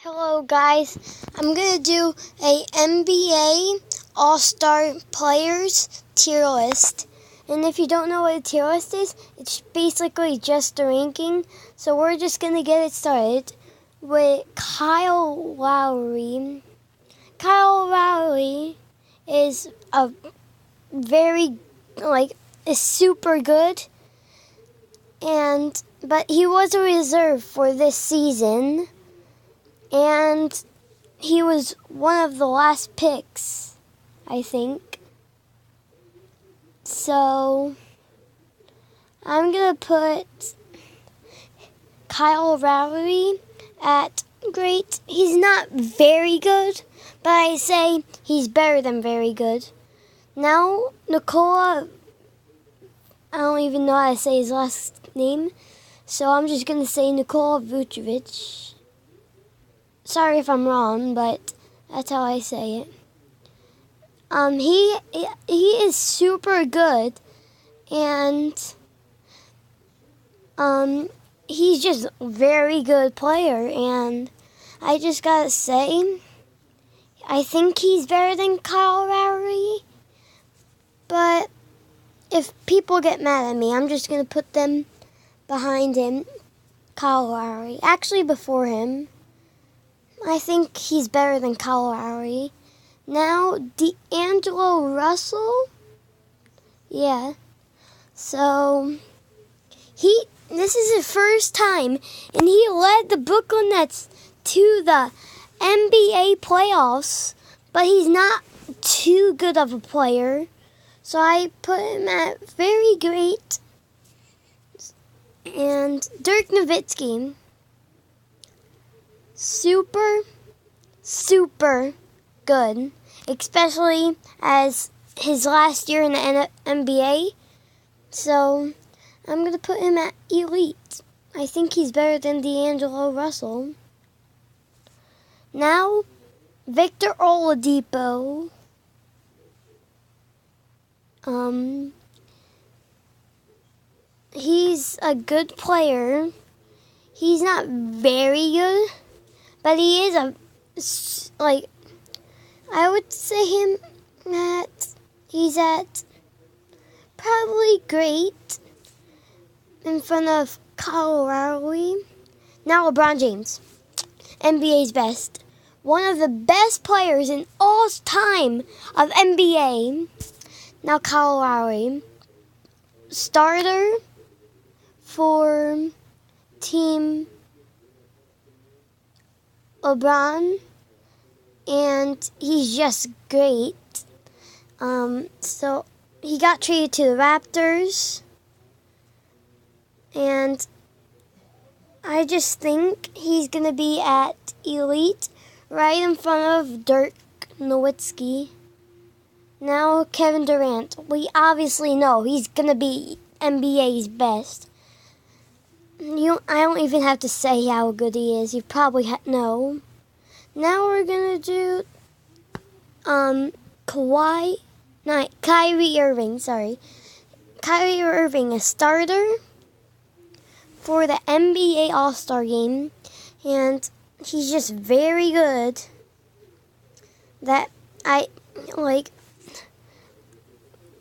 Hello guys, I'm going to do a NBA All-Star Players tier list. And if you don't know what a tier list is, it's basically just a ranking. So we're just going to get it started with Kyle Lowry. Kyle Lowry is is super good. But he was a reserve for this season. And he was one of the last picks, I think. So I'm going to put Kyle Lowry at great. He's not very good, but I say he's better than very good. Now, Nikola, I don't even know how to say his last name, so I'm just going to say Nikola Vucevic. Sorry if I'm wrong, but that's how I say it. He is super good, and he's just a very good player. And I just gotta say, I think he's better than Kyle Lowry. But if people get mad at me, I'm just gonna put them behind him, Kyle Lowry. Actually, before him. I think he's better than Kyle Lowry. Now, D'Angelo Russell. Yeah. So, this is his first time, and he led the Brooklyn Nets to the NBA playoffs, but he's not too good of a player. So I put him at very great. And Dirk Nowitzki. Super good, especially as his last year in the NBA. So I'm going to put him at elite. I think he's better than D'Angelo Russell. Now, Victor Oladipo. He's a good player. He's not very good, but he is I would say he's at probably great in front of Kyle Lowry. Now LeBron James, NBA's best. One of the best players in all time of NBA. Now Kyle Lowry, starter for Team LeBron, and he's just great. So he got traded to the Raptors, and I just think he's going to be at elite right in front of Dirk Nowitzki. Now Kevin Durant. We obviously know he's going to be NBA's best. I don't even have to say how good he is. You probably know. Now we're going to do Kyrie Irving, sorry. Kyrie Irving, a starter for the NBA All-Star game. And he's just very good.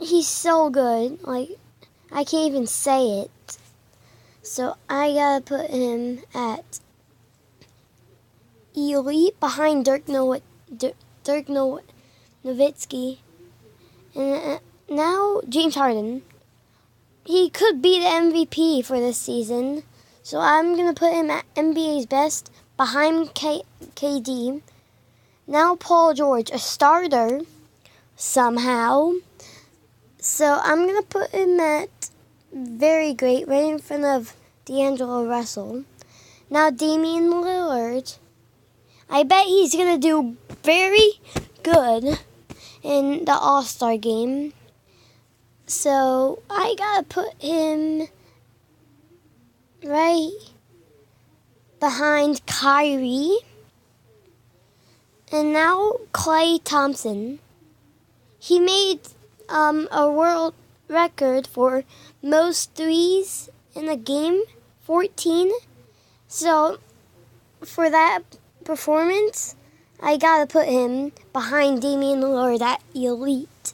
He's so good. I can't even say it. So I gotta put him at elite behind Dirk Nowitzki. And now James Harden. He could be the MVP for this season. So I'm gonna put him at NBA's best behind KD. Now Paul George, a starter somehow. So I'm gonna put him at very great, right in front of D'Angelo Russell. Now Damian Lillard. I bet he's going to do very good in the All-Star game. So I got to put him right behind Kyrie. And now Klay Thompson. He made a world record for most threes in a game, 14. So for that, performance, I gotta put him behind Damian Lillard at elite.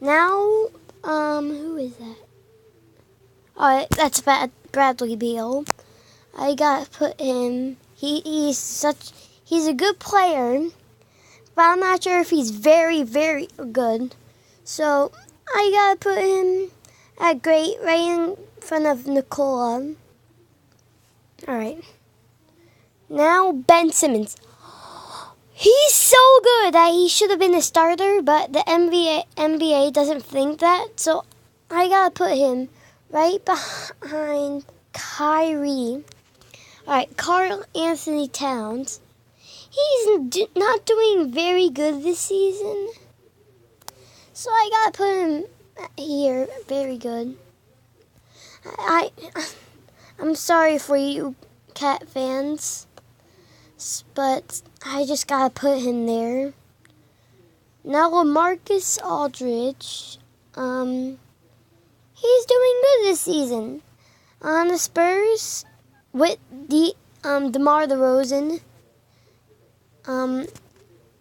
Now, who is that? Oh, that's Bradley Beal. I gotta put him. He's a good player, but I'm not sure if he's very, very good. So I gotta put him at great, right in front of Nikola. All right. Now Ben Simmons. He's so good that he should have been a starter, but the NBA doesn't think that. So I gotta put him right behind Kyrie. All right, Karl Anthony Towns. He's not doing very good this season, so I gotta put him here. Very good. I'm sorry for you, Cat fans, but I just gotta put him there. Now LaMarcus Aldridge, he's doing good this season. On the Spurs with DeMar DeRozan,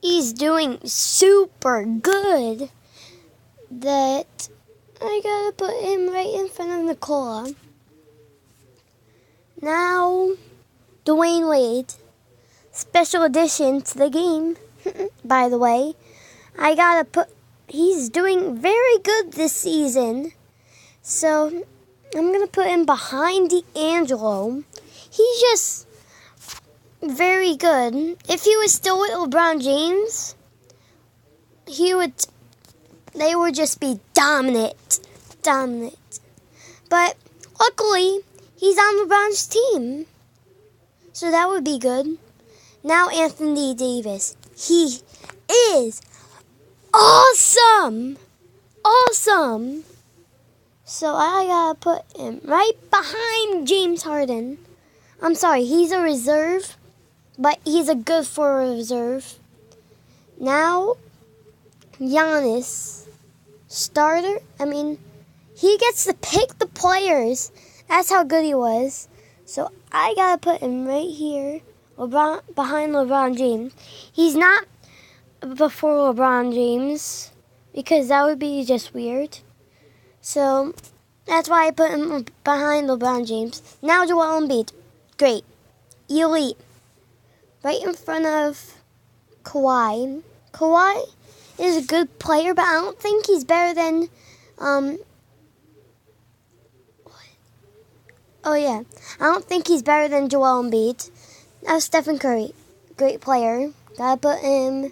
he's doing super good. That I gotta put him right in front of Nikola. Now, Dwayne Wade, special addition to the game, by the way. He's doing very good this season. So, I'm going to put him behind D'Angelo. He's just very good. If he was still with LeBron James, they would just be dominant. But luckily, he's on LeBron's team, so that would be good. Now Anthony Davis. He is awesome. So I gotta put him right behind James Harden. I'm sorry, he's a reserve, but he's a good for a reserve. Now, Giannis, starter. He gets to pick the players. That's how good he was. So I gotta put him right here, behind LeBron James. He's not before LeBron James, because that would be just weird. So that's why I put him behind LeBron James. Now Joel Embiid. Great. Elite. Right in front of Kawhi. Kawhi is a good player, but I don't think he's better than I don't think he's better than Joel Embiid. Now Stephen Curry. Great player. Gotta put him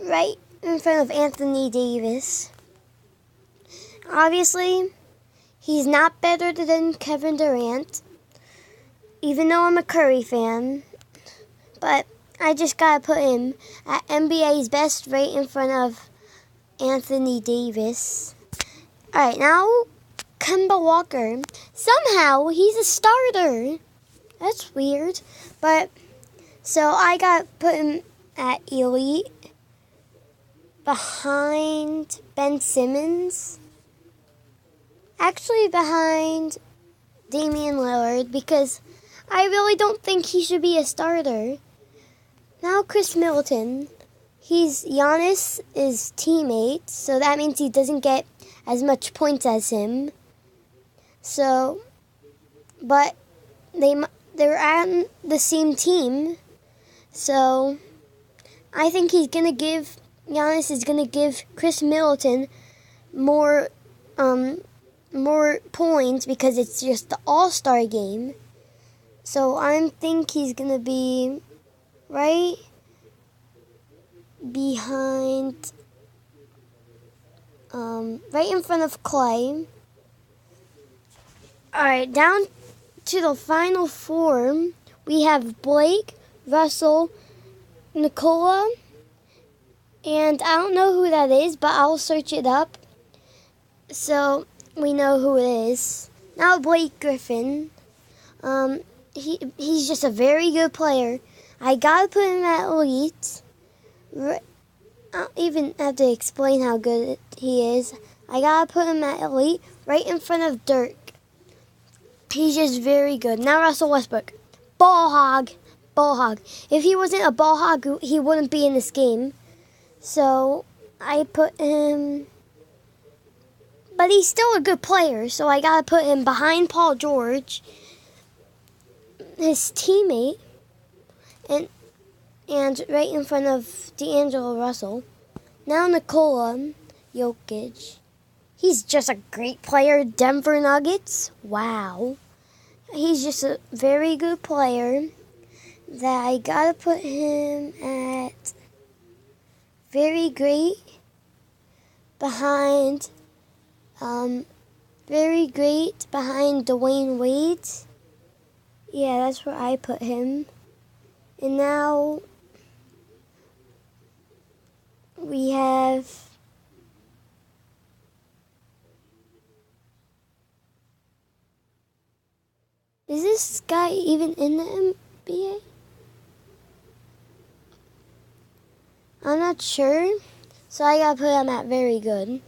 right in front of Anthony Davis. Obviously, he's not better than Kevin Durant, even though I'm a Curry fan. But I just gotta put him at NBA's best right in front of Anthony Davis. Alright, now Kemba Walker. Somehow, he's a starter. That's weird. But, so I gotta put him at elite behind Ben Simmons. Actually, behind Damian Lillard, because I really don't think he should be a starter. Now Chris Middleton. He's Giannis' teammate, so that means he doesn't get as much points as him. So, but they're on the same team. So, I think Giannis is gonna give Chris Middleton more points because it's just the All-Star game. So I think he's going to be right behind, right in front of Clay. Alright, down to the final four, we have Blake, Russell, Nikola, and I don't know who that is, but I'll search it up. So we know who it is. Now Blake Griffin. He's just a very good player. I gotta put him at elite. I don't even have to explain how good he is. I gotta put him at elite right in front of Dirk. He's just very good. Now Russell Westbrook. Ball hog. ball hog. If he wasn't a ball hog, he wouldn't be in this game. So I put him, but he's still a good player, so I gotta put him behind Paul George, his teammate, and right in front of D'Angelo Russell. Now Nikola Jokic. He's just a great player. Denver Nuggets. Wow. He's just a very good player that I gotta put him at very great behind Dwayne Wade. Yeah, that's where I put him. And now we have is this guy even in the NBA? I'm not sure, so I gotta put him at very good.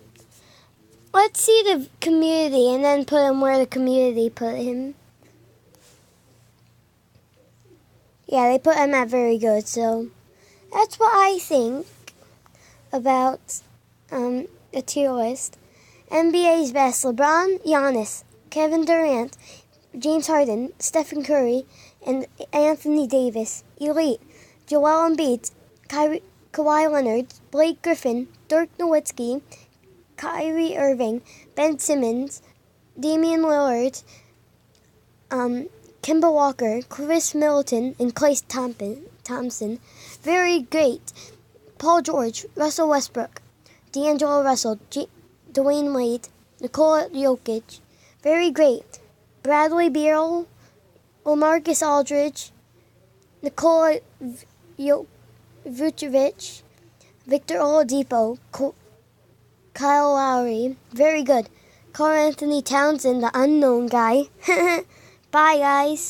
Let's see the community and then put him where the community put him. Yeah, they put him at very good, so that's what I think about the tier list. NBA's best: LeBron, Giannis, Kevin Durant, James Harden, Stephen Curry, and Anthony Davis. Elite: Joel Embiid, Kawhi Leonard, Blake Griffin, Dirk Nowitzki, Kyrie Irving, Ben Simmons, Damian Lillard, Kemba Walker, Chris Middleton, and Klay Thompson. Very great: Paul George, Russell Westbrook, D'Angelo Russell, Dwayne Wade, Nikola Jokic. Very great: Bradley Beal, LaMarcus Aldridge, Nikola Vucevic, Victor Oladipo, Kyle Lowry. Very good: Karl Anthony Towns, the unknown guy. Bye, guys.